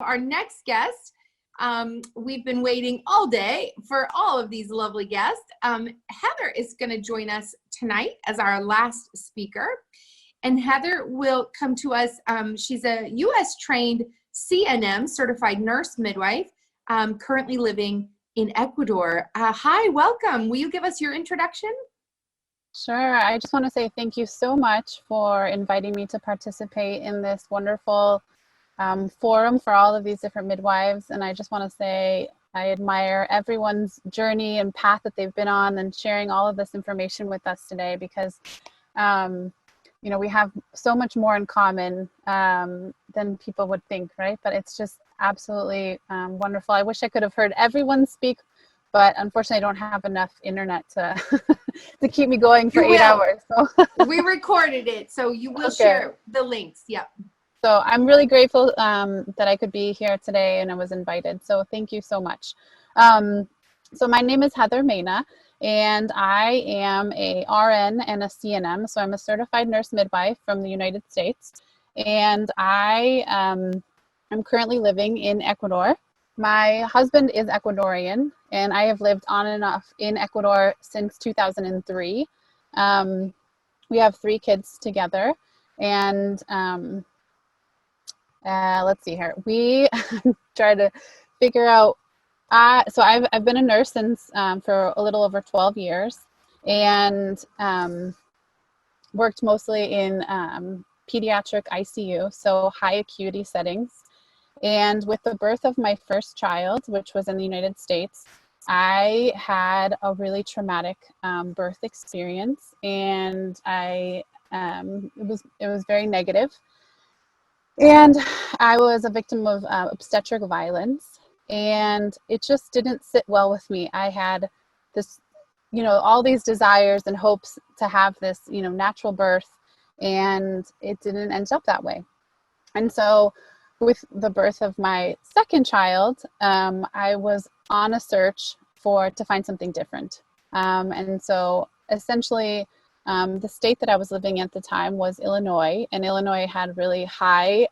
Our next guest, we've been waiting all day for all of these lovely guests. Heather is going to join us tonight as our last speaker. And Heather will come to us. She's a U.S. trained CNM, certified nurse midwife, currently living in Ecuador. Hi, welcome. Will you give us your introduction? Sure. I just want to say thank you so much for inviting me to participate in this wonderful forum for all of these different midwives. And I just want to say I admire everyone's journey and path that they've been on and sharing all of this information with us today because, you know, we have so much more in common than people would think, right? But it's just absolutely wonderful. I wish I could have heard everyone speak, but unfortunately I don't have enough internet to to keep me going for 8 hours. So we recorded it, so you will share the links. Yep. So I'm really grateful that I could be here today and I was invited. So thank you so much. So my name is Heather Mena, and I am a RN and a CNM. So I'm a certified nurse midwife from the United States. And I am currently living in Ecuador. My husband is Ecuadorian, and I have lived on and off in Ecuador since 2003. We have 3 kids together, and let's see here. We try to figure out. So I've been a nurse since for a little over 12 years, and worked mostly in pediatric ICU, so high acuity settings. And with the birth of my first child, which was in the United States, I had a really traumatic birth experience, and it was very negative. And I was a victim of obstetric violence, and it just didn't sit well with me. I had this, you know, all these desires and hopes to have this, you know, natural birth, and it didn't end up that way. And so with the birth of my second child, I was on a search to find something different. And so essentially, the state that I was living in at the time was Illinois, and Illinois had really high,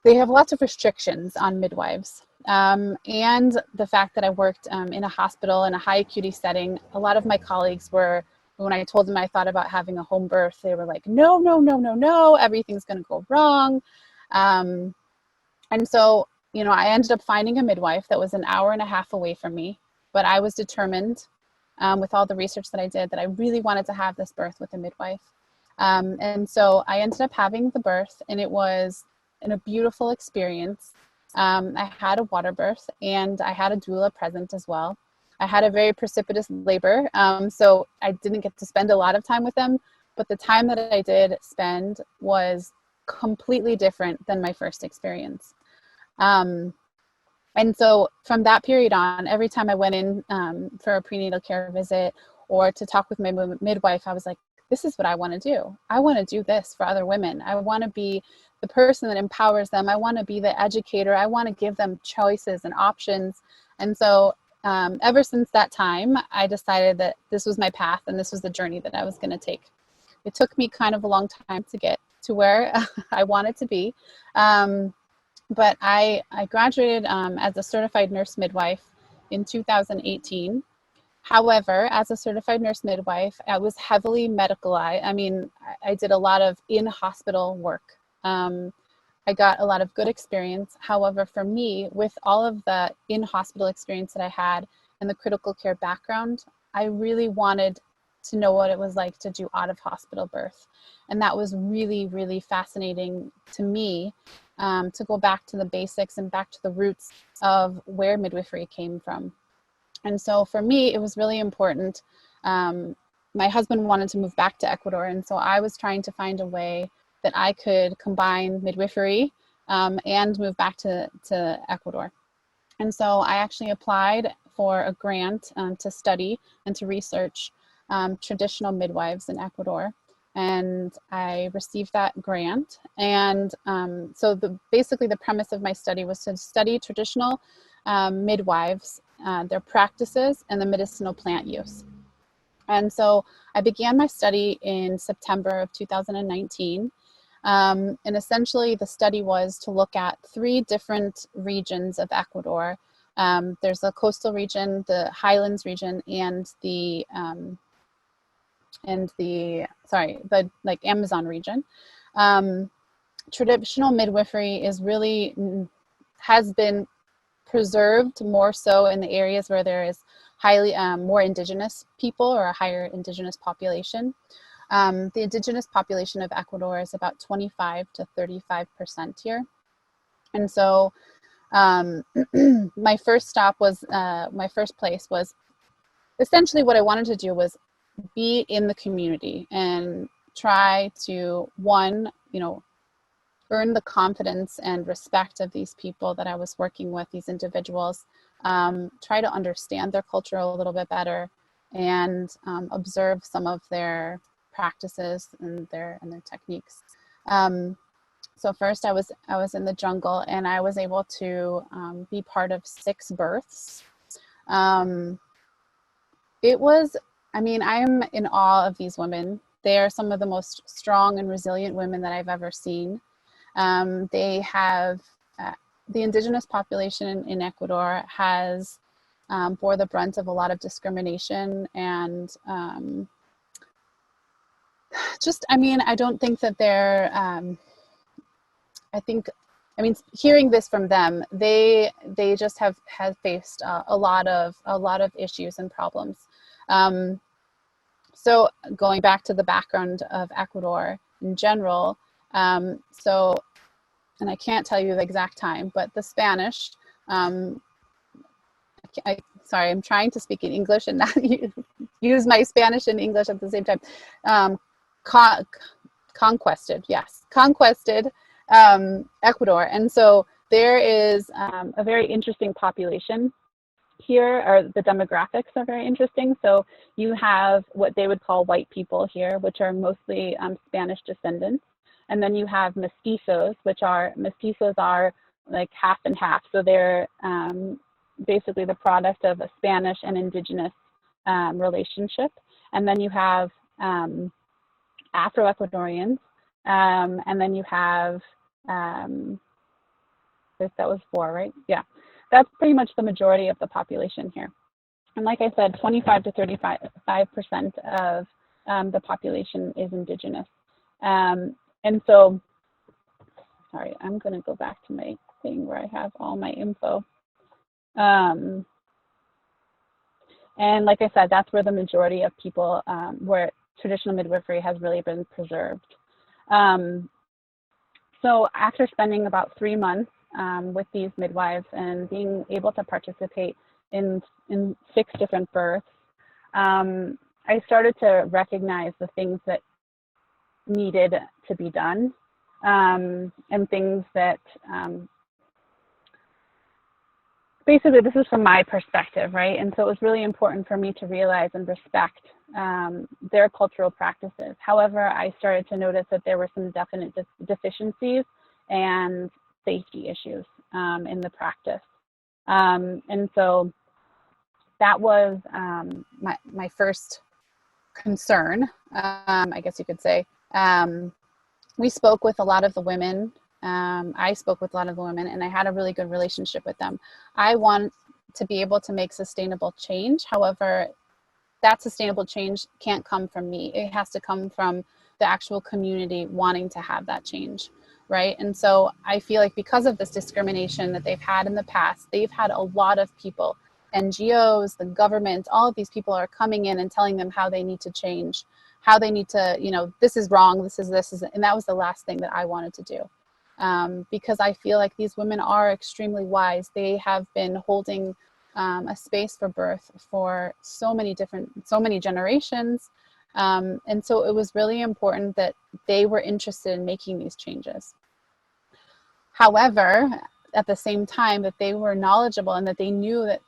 they have lots of restrictions on midwives. And the fact that I worked in a hospital in a high acuity setting, a lot of my colleagues were, when I told them I thought about having a home birth, they were like, no, everything's going to go wrong. And so, you know, I ended up finding a midwife that was an hour and a half away from me, but I was determined with all the research that I did that I really wanted to have this birth with a midwife. And so I ended up having the birth, and it was a beautiful experience. I had a water birth, and I had a doula present as well. I had a very precipitous labor, so I didn't get to spend a lot of time with them, but the time that I did spend was completely different than my first experience. And so from that period on, every time I went in for a prenatal care visit or to talk with my midwife, I was like, this is what I want to do. I want to do this for other women. I want to be the person that empowers them. I want to be the educator. I want to give them choices and options. And so ever since that time, I decided that this was my path and this was the journey that I was going to take. It took me kind of a long time to get to where I wanted to be. But I graduated as a certified nurse midwife in 2018. However, as a certified nurse midwife, I was heavily medicalized. I mean, I did a lot of in-hospital work. I got a lot of good experience. However, for me, with all of the in-hospital experience that I had and the critical care background, I really wanted to know what it was like to do out-of-hospital birth. And that was really, really fascinating to me, to go back to the basics and back to the roots of where midwifery came from. And so for me, it was really important. My husband wanted to move back to Ecuador, and so I was trying to find a way that I could combine midwifery and move back to Ecuador. And so I actually applied for a grant to study and to research traditional midwives in Ecuador. And I received that grant. And so basically the premise of my study was to study traditional midwives, their practices, and the medicinal plant use. And so I began my study in September of 2019. And essentially the study was to look at 3 different regions of Ecuador. There's the coastal region, the highlands region, and the like Amazon region. Traditional midwifery is really has been preserved more so in the areas where there is highly more indigenous people or a higher indigenous population. The indigenous population of Ecuador is about 25 to 35% here. And so my first place was essentially what I wanted to do was be in the community and try to, one, earn the confidence and respect of these people that I was working with, these individuals, try to understand their culture a little bit better, and observe some of their practices and their techniques. So first I was in the jungle, and I was able to be part of 6 births. It was, I'm in awe of these women. They are some of the most strong and resilient women that I've ever seen. They have, the indigenous population in Ecuador has bore the brunt of a lot of discrimination, and I don't think that they're, hearing this from them, they just have faced a lot of issues and problems. So going back to the background of Ecuador in general, and I can't tell you the exact time, but the Spanish, sorry, I'm trying to speak in English and not use my Spanish and English at the same time. Conquested Ecuador. And so there is a very interesting population here, or the demographics are very interesting. So you have what they would call white people here, which are mostly Spanish descendants. And then you have mestizos, mestizos are like half and half. So they're basically the product of a Spanish and indigenous relationship. And then you have Afro-Ecuadorians. And then you have, that was 4, right? Yeah, that's pretty much the majority of the population here. And like I said, 25 to 35% of the population is indigenous. And so, sorry, I'm going to go back to my thing where I have all my info. And like I said, that's where the majority of people, where traditional midwifery has really been preserved. So after spending about 3 months with these midwives and being able to participate in 6 different births, I started to recognize the things that needed to be done, and things that basically, this is from my perspective, right? And so it was really important for me to realize and respect their cultural practices. However, I started to notice that there were some definite deficiencies and safety issues in the practice. And so that was my first concern, I guess you could say. We spoke with a lot of the women. I spoke with a lot of the women, and I had a really good relationship with them. I want to be able to make sustainable change. However, that sustainable change can't come from me. It has to come from the actual community wanting to have that change, right? And so I feel like because of this discrimination that they've had in the past, they've had a lot of people, NGOs, the government, all of these people are coming in and telling them how they need to change, how they need to, this is wrong, this is, and that was the last thing that I wanted to do. Because I feel like these women are extremely wise. They have been holding a space for birth for so many generations. And so it was really important that they were interested in making these changes. However, at the same time, that they were knowledgeable and that they knew that,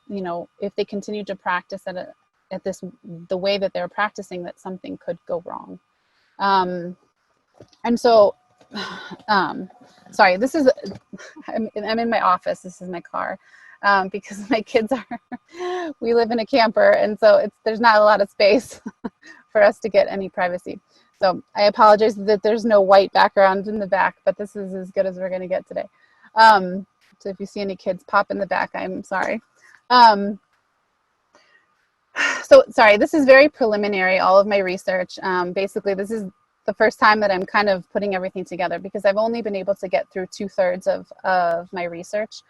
if they continued to practice the way that they were practicing, that something could go wrong. And so, sorry, I'm in my office. This is my car, because my kids we live in a camper, and so there's not a lot of space for us to get any privacy. So I apologize that there's no white background in the back, but this is as good as we're going to get today. So if you see any kids pop in the back, I'm sorry. So sorry, this is very preliminary, all of my research. Basically, this is the first time that I'm kind of putting everything together because I've only been able to get through 2/3 of my research.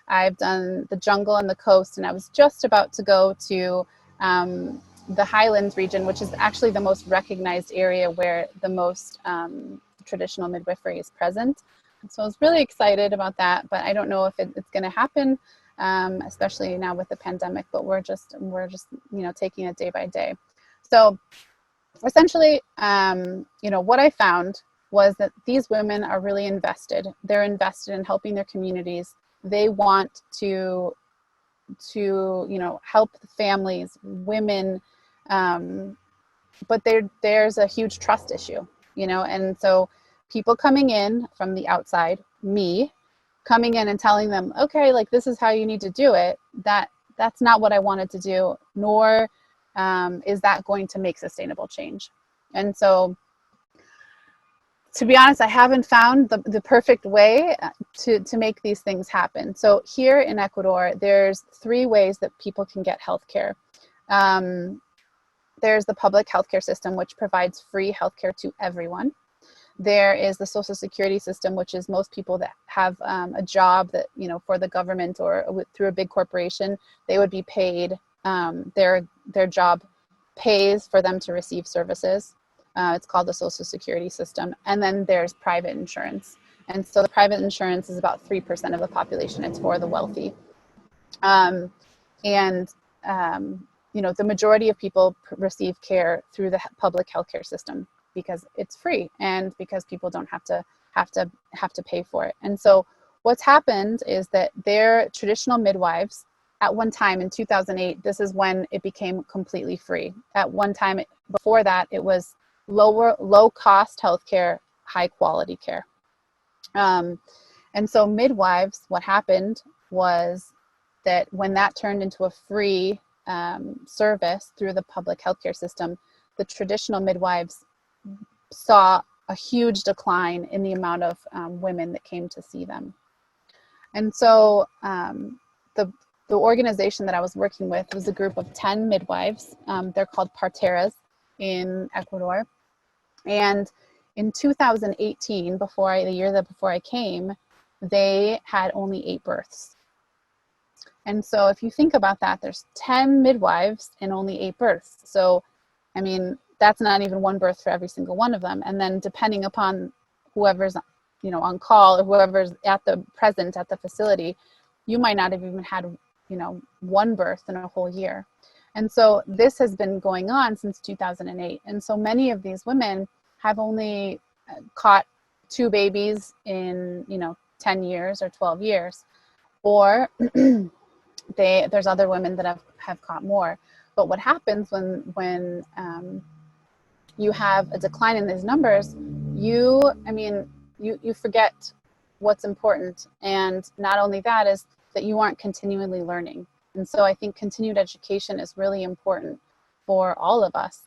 I've done the jungle and the coast, and I was just about to go to the Highlands region, which is actually the most recognized area where the most traditional midwifery is present. So I was really excited about that, but I don't know if it's going to happen, especially now with the pandemic. But we're just taking it day by day. So essentially, what I found was that these women are really invested. They're invested in helping their communities. They want to help the families, women, but there's a huge trust issue, and so people coming in from the outside, me coming in and telling them, okay, like this is how you need to do it, that's not what I wanted to do, nor is that going to make sustainable change. And so, to be honest, I haven't found the perfect way to make these things happen. So here in Ecuador, there's 3 ways that people can get healthcare. There's the public healthcare system, which provides free healthcare to everyone. There is the Social Security system, which is most people that have a job that, for the government or through a big corporation, they would be paid. Their job pays for them to receive services. It's called the Social Security system. And then there's private insurance. And so the private insurance is about 3% of the population. It's for the wealthy. The majority of people receive care through the public healthcare system because it's free and because people don't have to pay for it. And so what's happened is that their traditional midwives, at one time in 2008, this is when it became completely free. At one time before that, it was low cost healthcare, high quality care. And so midwives, what happened was that when that turned into a free service through the public healthcare system, the traditional midwives saw a huge decline in the amount of women that came to see them. And so the organization that I was working with was a group of 10 midwives. They're called parteras in Ecuador. And in 2018, the year before I came, they had only 8 births. And so if you think about that, there's 10 midwives and only 8 births. So, I mean, that's not even 1 birth for every single one of them. And then depending upon whoever's, on call or whoever's present at the facility, you might not have even had, 1 birth in a whole year. And so this has been going on since 2008. And so many of these women have only caught 2 babies in, 10 years or 12 years. Or there's other women that have caught more. But what happens when you have a decline in these numbers, you forget what's important. And not only that is that you aren't continually learning. And so I think continued education is really important for all of us.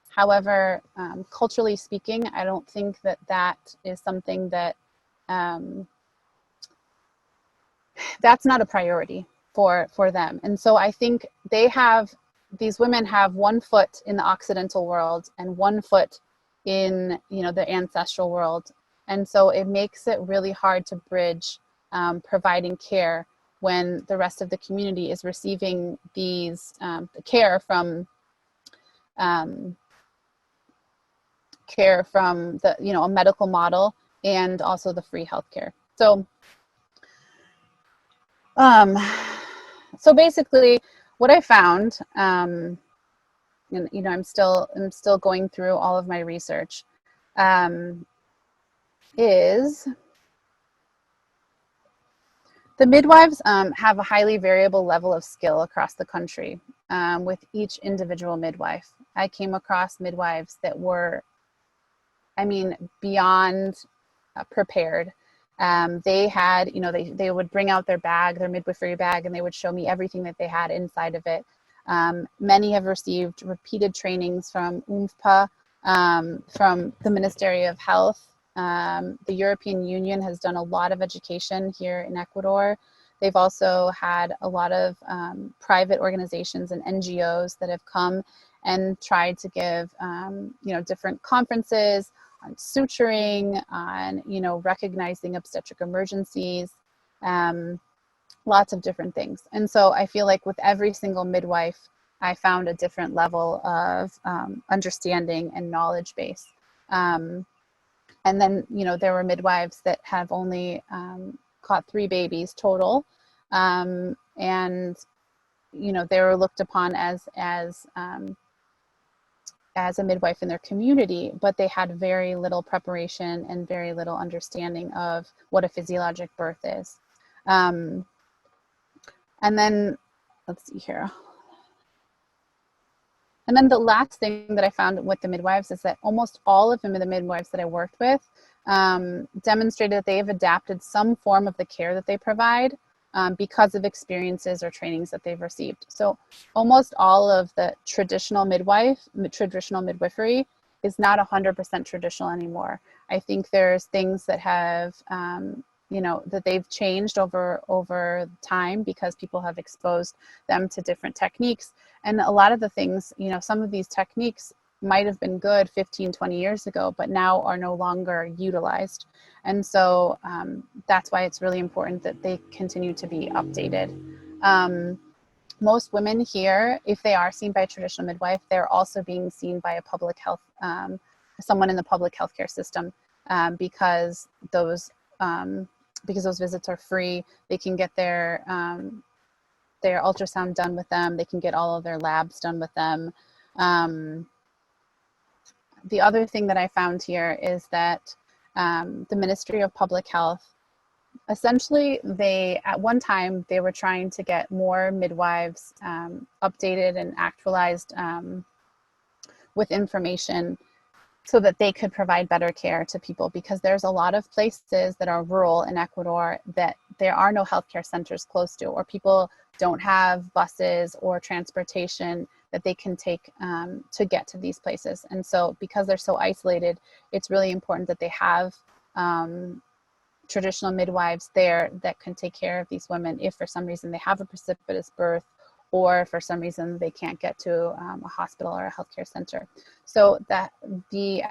However, culturally speaking, I don't think that is something that that's not a priority for them. And so I think these women have 1 foot in the Occidental world and 1 foot in, the ancestral world. And so it makes it really hard to bridge providing care when the rest of the community is receiving these care from the, a medical model and also the free healthcare. So so basically what I found, and I'm still going through all of my research, is the midwives have a highly variable level of skill across the country with each individual midwife. I came across midwives that were, beyond prepared. They had, they would bring out their midwifery bag, and they would show me everything that they had inside of it. Many have received repeated trainings from UMFPA, from the Ministry of Health. The European Union has done a lot of education here in Ecuador. They've also had a lot of private organizations and NGOs that have come and tried to give, different conferences on suturing, on, recognizing obstetric emergencies, lots of different things. And so I feel like with every single midwife, I found a different level of understanding and knowledge base. And then, there were midwives that have only caught 3 babies total. And, they were looked upon as a midwife in their community, but they had very little preparation and very little understanding of what a physiologic birth is. And then, let's see here. And then the last thing that I found with the midwives is that almost all of them, the midwives that I worked with, demonstrated that they have adapted some form of the care that they provide because of experiences or trainings that they've received. So almost all of the traditional midwifery is not 100% traditional anymore. I think there's things that have, that they've changed over time because people have exposed them to different techniques. And a lot of the things, some of these techniques might have been good 15, 20 years ago, but now are no longer utilized. And so that's why it's really important that they continue to be updated. Most women here, if they are seen by a traditional midwife, they're also being seen by a public health, someone in the public healthcare system, because those visits are free. They can get their ultrasound done with them. They can get all of their labs done with them. The other thing that I found here is that the Ministry of Public Health, essentially, at one time, they were trying to get more midwives updated and actualized with information so that they could provide better care to people, because there's a lot of places that are rural in Ecuador that there are no healthcare centers close to, or people don't have buses or transportation that they can take to get to these places. And so because they're so isolated, it's really important that they have traditional midwives there that can take care of these women if for some reason they have a precipitous birth, or for some reason they can't get to a hospital or a healthcare center. So at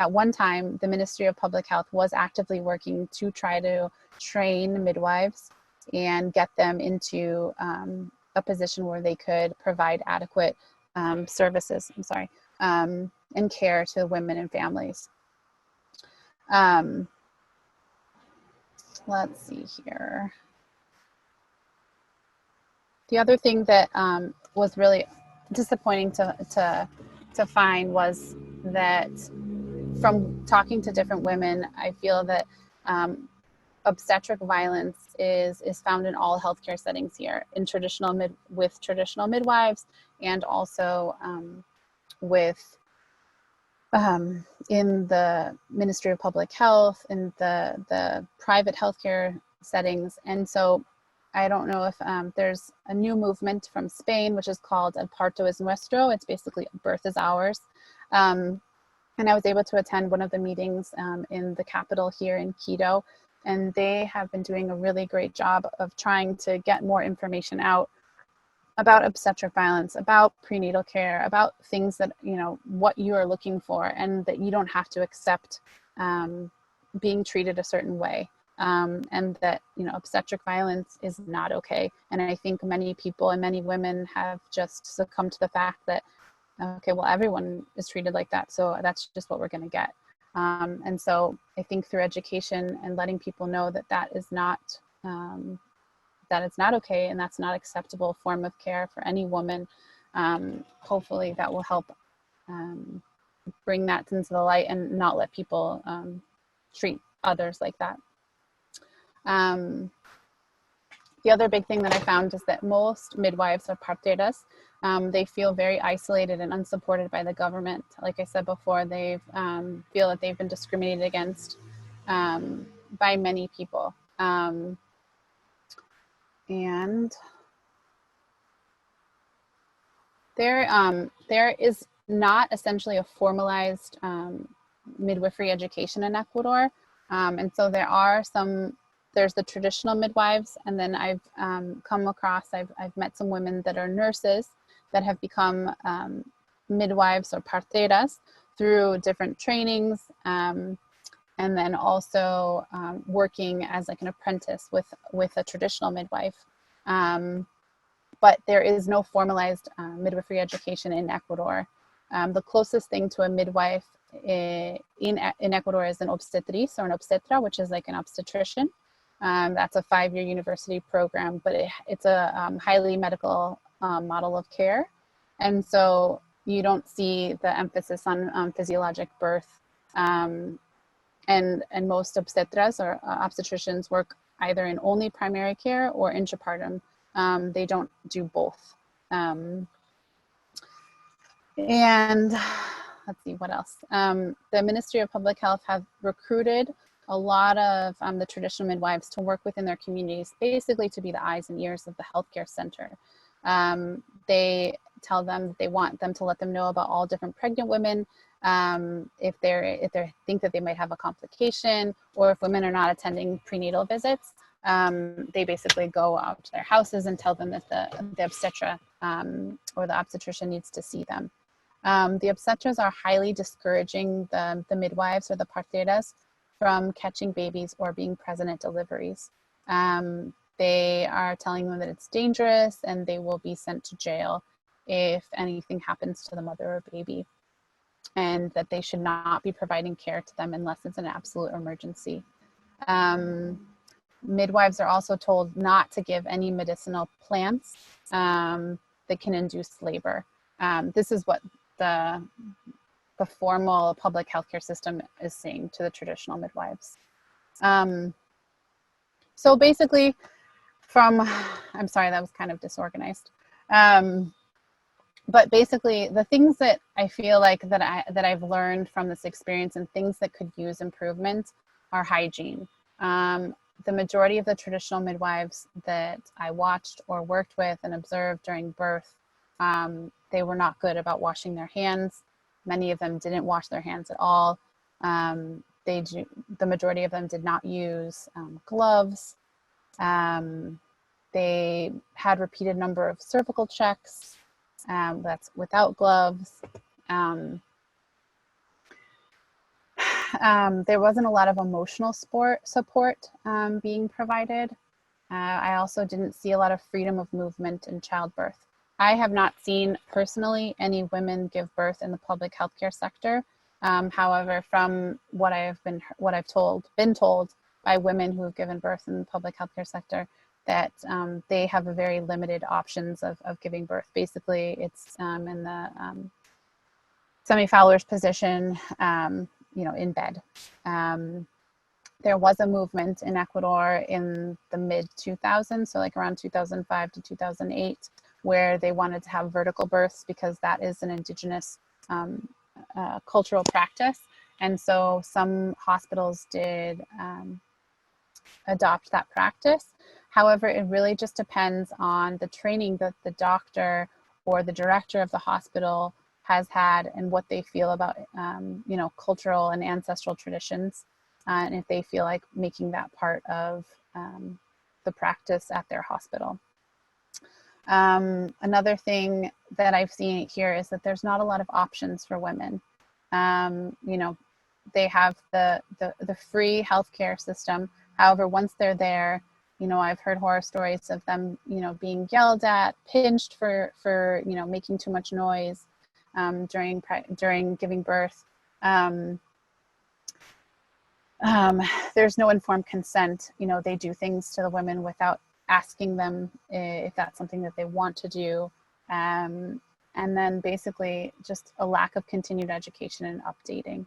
one time, the Ministry of Public Health was actively working to try to train midwives and get them into a position where they could provide adequate services, and care to women and families. Let's see here. The other thing that was really disappointing to find was that from talking to different women, I feel that obstetric violence is found in all healthcare settings here, in with traditional midwives, and also in the Ministry of Public Health, in the private healthcare settings. And so I don't know if there's a new movement from Spain, which is called El Parto es Nuestro. It's basically birth is ours. And I was able to attend one of the meetings in the capital here in Quito. And they have been doing a really great job of trying to get more information out about obstetric violence, about prenatal care, about things that, what you are looking for, and that you don't have to accept being treated a certain way. And that, obstetric violence is not okay. And I think many people and many women have just succumbed to the fact that, okay, well, everyone is treated like that, so that's just what we're going to get. And so I think through education and letting people know that is not okay, and that's not acceptable form of care for any woman, hopefully that will help bring that into the light and not let people treat others like that. The other big thing that I found is that most midwives are parteras. They feel very isolated and unsupported by the government. Like I said before, they feel that they've been discriminated against by many people. And there is not essentially a formalized midwifery education in Ecuador. And so there's the traditional midwives, and then I've I've met some women that are nurses that have become midwives or parteras through different trainings, and then also working as like an apprentice with a traditional midwife. But there is no formalized midwifery education in Ecuador. The closest thing to a midwife in Ecuador is an obstetriz or an obstetra, which is like an obstetrician. That's a 5-year university program, but it's a highly medical model of care. And so you don't see the emphasis on physiologic birth. And most obstetras or obstetricians work either in only primary care or intrapartum. They don't do both. And let's see what else. The Ministry of Public Health have recruited a lot of the traditional midwives to work within their communities, basically to be the eyes and ears of the healthcare center. They tell them that they want them to let them know about all different pregnant women, if they think that they might have a complication, or if women are not attending prenatal visits. They basically go out to their houses and tell them that the obstetra or the obstetrician needs to see them. The obstetras are highly discouraging the midwives or the parteras from catching babies or being present at deliveries. They are telling them that it's dangerous and they will be sent to jail if anything happens to the mother or baby, and that they should not be providing care to them unless it's an absolute emergency. Midwives are also told not to give any medicinal plants that can induce labor. This is what the formal public healthcare system is saying to the traditional midwives. So basically, I'm sorry, that was kind of disorganized. But basically, the things that I feel like that I've learned from this experience and things that could use improvement are hygiene. The majority of the traditional midwives that I watched or worked with and observed during birth, they were not good about washing their hands. Many of them didn't wash their hands at all. The majority of them did not use gloves. They had repeated number of cervical checks. That's without gloves. There wasn't a lot of emotional support being provided. I also didn't see a lot of freedom of movement in childbirth. I have not seen personally any women give birth in the public healthcare sector. However, from what I've been told by women who have given birth in the public healthcare sector, that they have a very limited options of giving birth. Basically, it's in the semi-Fowler's position, in bed. There was a movement in Ecuador in the mid-2000s, so like around 2005 to 2008, where they wanted to have vertical births because that is an indigenous cultural practice. And so some hospitals did adopt that practice. However, it really just depends on the training that the doctor or the director of the hospital has had and what they feel about, cultural and ancestral traditions, and if they feel like making that part of the practice at their hospital. Another thing that I've seen here is that there's not a lot of options for women. They have the free healthcare system. However, once they're there, I've heard horror stories of them, being yelled at, pinched for making too much noise during giving birth. There's no informed consent. They do things to the women without asking them if that's something that they want to do. And then basically just a lack of continued education and updating.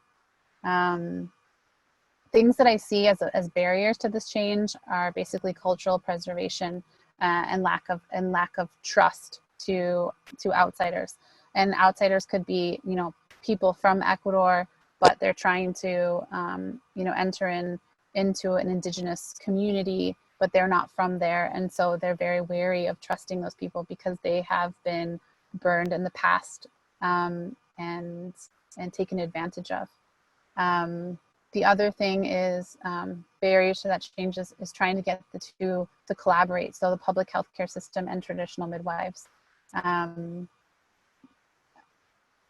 Things that I see as barriers to this change are basically cultural preservation and lack of trust to outsiders. And outsiders could be, people from Ecuador, but they're trying to, enter into an indigenous community, but they're not from there. And so they're very wary of trusting those people because they have been burned in the past and taken advantage of. The other thing is barriers to that change is trying to get the two to collaborate. So the public healthcare system and traditional midwives.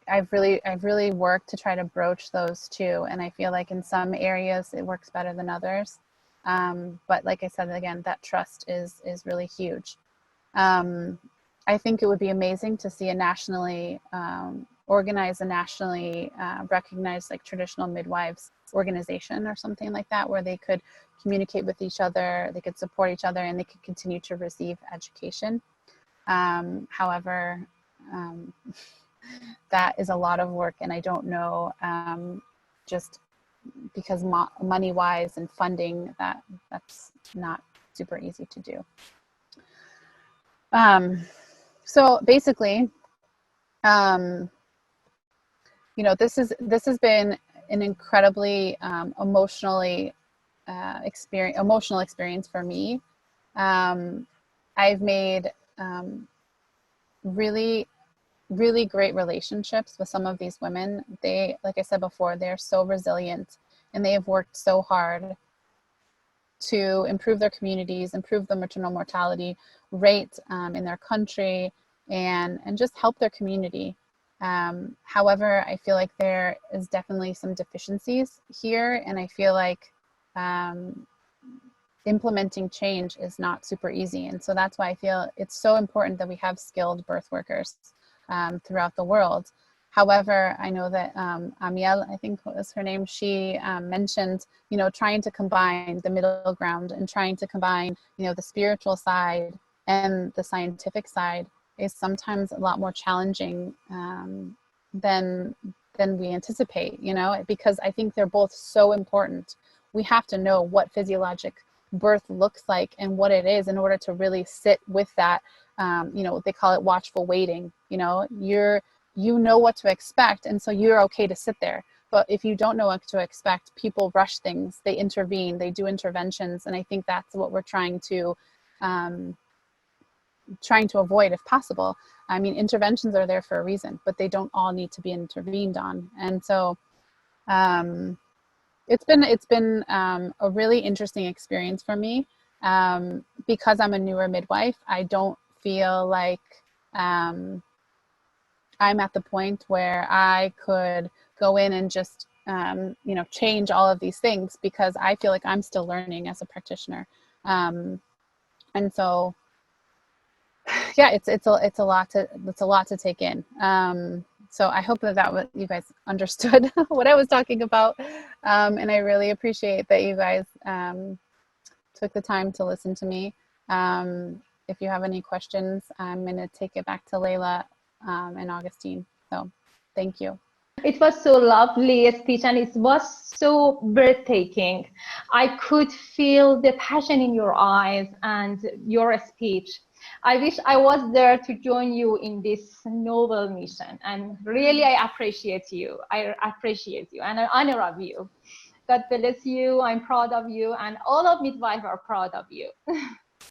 I've really worked to try to broach those two, and I feel like in some areas it works better than others. But like I said, again, that trust is really huge. I think it would be amazing to see a nationally organized, a nationally recognized like traditional midwives organization or something like that, where they could communicate with each other, they could support each other, and they could continue to receive education. However, that is a lot of work, and I don't know, just because money wise and funding, that's not super easy to do. So basically, you know, this has been an incredibly emotional experience for me. I've made really great relationships with some of these women. They, like I said before, they're so resilient, and they have worked so hard to improve their communities, improve the maternal mortality rate in their country, and just help their community. However, I feel like there is definitely some deficiencies here, and I feel like implementing change is not super easy. And so that's why I feel it's so important that we have skilled birth workers throughout the world. However, I know that Amiel, I think was her name, she mentioned, you know, trying to combine the middle ground and trying to combine, you know, the spiritual side and the scientific side is sometimes a lot more challenging than we anticipate, you know, because I think they're both so important. We have to know what physiologic birth looks like and what it is in order to really sit with that. You know, they call it watchful waiting. You know, you know what to expect, and so you're okay to sit there. But if you don't know what to expect, people rush things, they intervene, they do interventions, and I think that's what we're trying to avoid if possible. I mean, interventions are there for a reason, but they don't all need to be intervened on. And so it's been a really interesting experience for me. Because I'm a newer midwife, I don't feel like I'm at the point where I could go in and just you know, change all of these things, because I feel like I'm still learning as a practitioner. And so yeah, it's a lot to take in. So I hope that you guys understood what I was talking about, and I really appreciate that you guys took the time to listen to me. If you have any questions, I'm going to take it back to Leila and Augustine. So thank you. It was so lovely speech, and it was so breathtaking. I could feel the passion in your eyes and your speech. I wish I was there to join you in this noble mission, and really I appreciate you. I appreciate you, and I honor of you. God bless you. I'm proud of you, and all of midwives are proud of you.